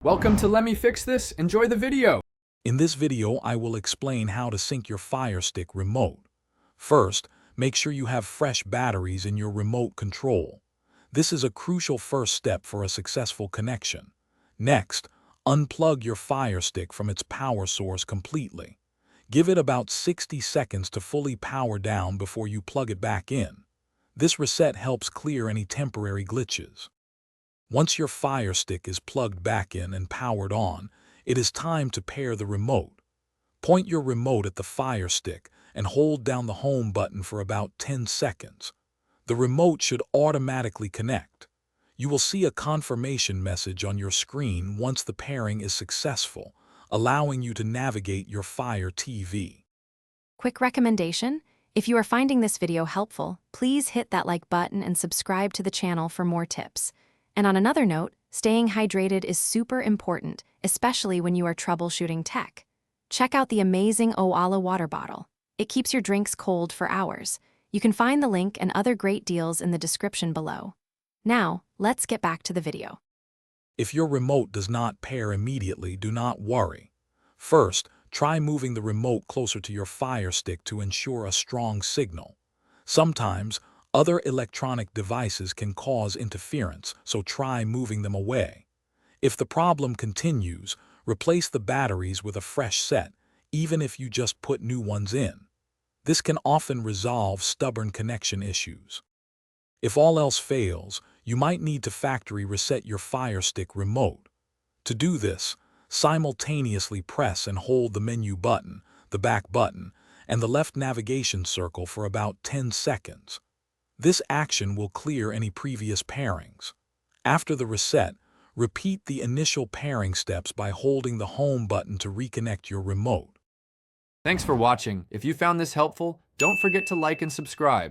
Welcome to Let Me Fix This. Enjoy the video. In this video, I will explain how to sync your Firestick remote. First, make sure you have fresh batteries in your remote control. This is a crucial first step for a successful connection. Next, unplug your Firestick from its power source completely. Give it about 60 seconds to fully power down before you plug it back in. This reset helps clear any temporary glitches. Once your Firestick is plugged back in and powered on, it is time to pair the remote. Point your remote at the Firestick and hold down the home button for about 10 seconds. The remote should automatically connect. You will see a confirmation message on your screen once the pairing is successful, allowing you to navigate your Fire TV. Quick recommendation: if you are finding this video helpful, please hit that like button and subscribe to the channel for more tips. And on another note, staying hydrated is super important, especially when you are troubleshooting tech. Check out the amazing Oala water bottle. It keeps your drinks cold for hours. You can find the link and other great deals in the description below. Now, let's get back to the video. If your remote does not pair immediately, do not worry. First, try moving the remote closer to your Firestick to ensure a strong signal. Sometimes, other electronic devices can cause interference, so try moving them away. If the problem continues, replace the batteries with a fresh set, even if you just put new ones in. This can often resolve stubborn connection issues. If all else fails, you might need to factory reset your Firestick remote. To do this, simultaneously press and hold the menu button, the back button, and the left navigation circle for about 10 seconds. This action will clear any previous pairings. After the reset, repeat the initial pairing steps by holding the home button to reconnect your remote. Thanks for watching. If you found this helpful, don't forget to like and subscribe.